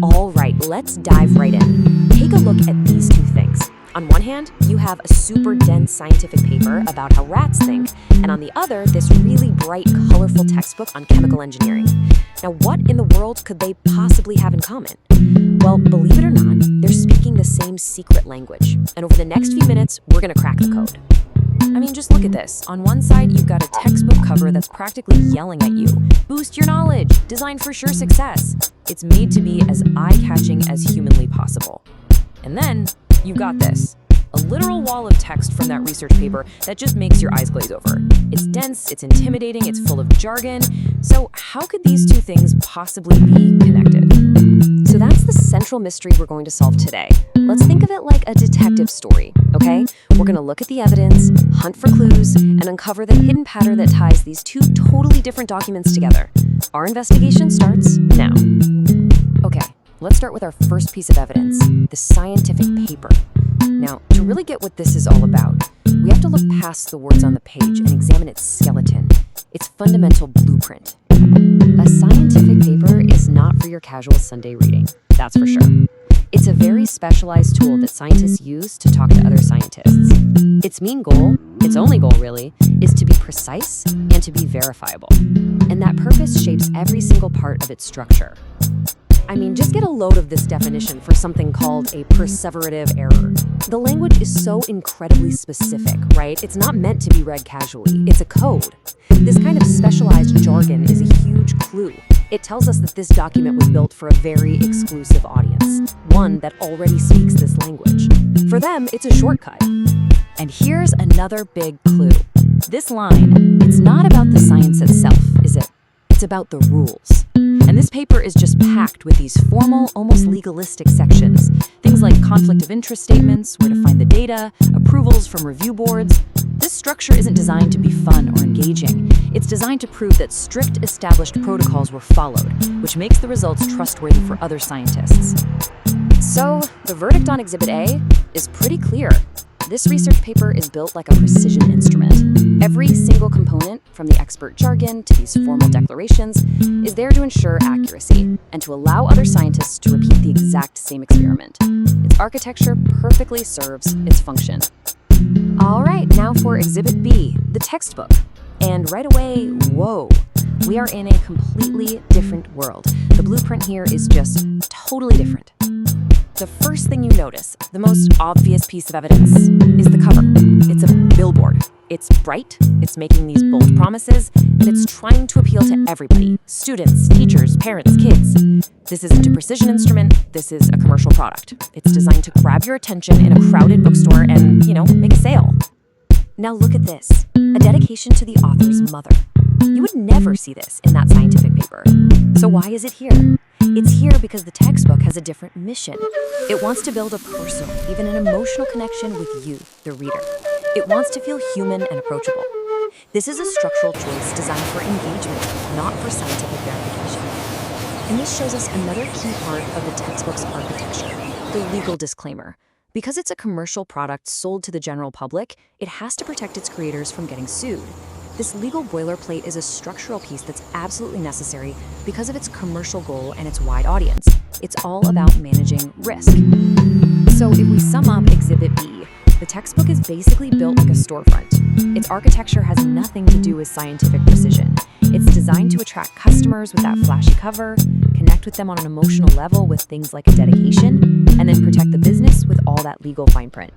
All right, let's dive right in. Take a look at these two things. On one hand, you have a super dense scientific paper about how rats think, and on the other, this really bright, colorful textbook on chemical engineering. Now, what in the world could they possibly have in common? Well, believe it or not, they're speaking the same secret language, and over the next few minutes, we're gonna crack the code. I mean, just look at this. On one side, you've got a textbook cover that's practically yelling at you. Boost your knowledge, designed for sure success. It's made to be as eye-catching as humanly possible. And then, you've got this. A literal wall of text from that research paper that just makes your eyes glaze over. It's dense, it's intimidating, it's full of jargon. So how could these two things possibly be connected? So that's the central mystery we're going to solve today. Let's think of it like a detective story, okay? We're gonna look at the evidence, hunt for clues, and uncover the hidden pattern that ties these two totally different documents together. Our investigation starts now. Okay, let's start with our first piece of evidence, the scientific paper. Now, to really get what this is all about, we have to look past the words on the page and examine its skeleton, its fundamental blueprint. A scientific paper is not for your casual Sunday reading, that's for sure. It's a very specialized tool that scientists use to talk to other scientists. Its main goal, its only goal really, is to be precise and to be verifiable. And that purpose shapes every single part of its structure. I mean, just get a load of this definition for something called a perseverative error. The language is so incredibly specific, right? It's not meant to be read casually. It's a code. This kind of specialized jargon is a huge clue. It tells us that this document was built for a very exclusive audience, one that already speaks this language. For them, it's a shortcut. And here's another big clue. This line, it's not about the science itself, is it? It's about the rules. And this paper is just packed with these formal, almost legalistic sections. Things like conflict of interest statements, where to find the data, approvals from review boards. This structure isn't designed to be fun or engaging. It's designed to prove that strict established protocols were followed, which makes the results trustworthy for other scientists. So, the verdict on Exhibit A is pretty clear. This research paper is built like a precision instrument. Every single component, from the expert jargon to these formal declarations, is there to ensure accuracy and to allow other scientists to repeat the exact same experiment. Its architecture perfectly serves its function. All right, now for Exhibit B, the textbook. And right away, whoa, we are in a completely different world. The blueprint here is just totally different. The first thing you notice, the most obvious piece of evidence, is the cover. It's a billboard. It's bright, it's making these bold promises, and it's trying to appeal to everybody. Students, teachers, parents, kids. This isn't a precision instrument, this is a commercial product. It's designed to grab your attention in a crowded bookstore and, make a sale. Now look at this, a dedication to the author's mother. You would never see this in that scientific paper. So why is it here? It's here because the textbook has a different mission. It wants to build a personal, even an emotional connection with you, the reader. It wants to feel human and approachable. This is a structural choice designed for engagement, not for scientific verification. And this shows us another key part of the textbook's architecture, the legal disclaimer. Because it's a commercial product sold to the general public, it has to protect its creators from getting sued. This legal boilerplate is a structural piece that's absolutely necessary because of its commercial goal and its wide audience. It's all about managing risk. So if we sum up Exhibit B, the textbook is basically built like a storefront. Its architecture has nothing to do with scientific precision. It's designed to attract customers with that flashy cover, connect with them on an emotional level with things like a dedication, and then protect the business with all that legal fine print.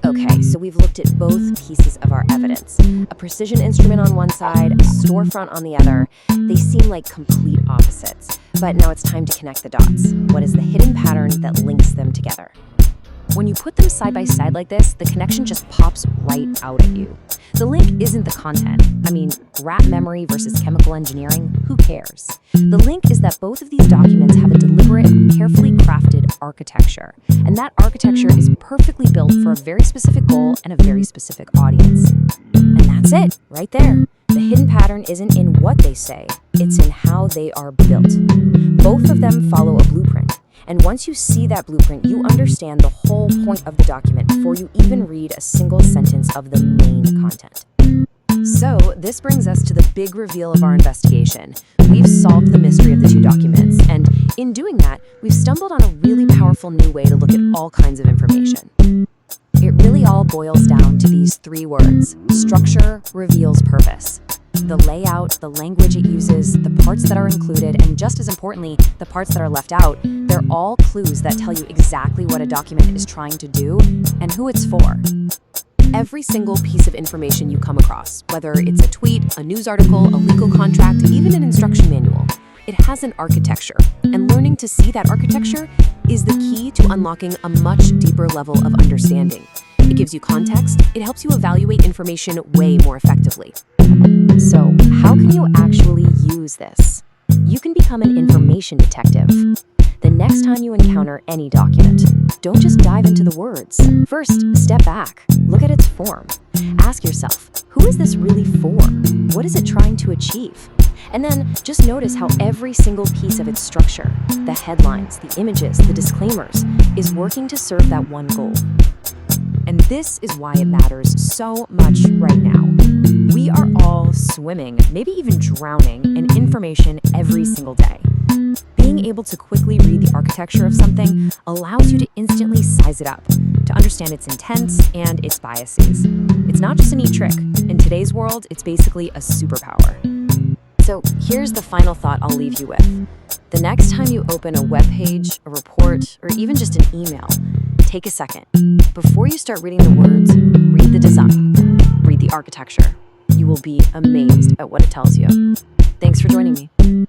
Okay, so we've looked at both pieces of our evidence. A precision instrument on one side, a storefront on the other. They seem like complete opposites. But now it's time to connect the dots. What is the hidden pattern that links them together? When you put them side by side like this, the connection just pops right out at you. The link isn't the content. I mean, rat memory versus chemical engineering, who cares? The link is that both of these documents have a deliberate, carefully crafted architecture. And that architecture is perfectly built for a very specific goal and a very specific audience. And that's it, right there. The hidden pattern isn't in what they say, it's in how they are built. Both of them follow a blueprint. And once you see that blueprint, you understand the whole point of the document before you even read a single sentence of the main content. So, this brings us to the big reveal of our investigation. We've solved the mystery of the two documents, and In doing that, we've stumbled on a really powerful new way to look at all kinds of information. It really all boils down to these three words: structure reveals purpose. The layout, the language it uses, the parts that are included, and just as importantly, the parts that are left out, they're all clues that tell you exactly what a document is trying to do and who it's for. Every single piece of information you come across, whether it's a tweet, a news article, a legal contract, even an instruction manual, it has an architecture, and learning to see that architecture is the key to unlocking a much deeper level of understanding. It gives you context, it helps you evaluate information way more effectively. So, how can you actually use this? You can become an information detective. The next time you encounter any document, don't just dive into the words. First, step back, look at its form. Ask yourself, who is this really for? What is it trying to achieve? And then just notice how every single piece of its structure, the headlines, the images, the disclaimers, is working to serve that one goal. And this is why it matters so much right now. We are all swimming, maybe even drowning, in information every single day. Being able to quickly read the architecture of something allows you to instantly size it up, to understand its intents and its biases. It's not just a neat trick. In today's world, it's basically a superpower. So here's the final thought I'll leave you with. The next time you open a web page, a report, or even just an email, take a second. Before you start reading the words, read the design, read the architecture. You will be amazed at what it tells you. Thanks for joining me.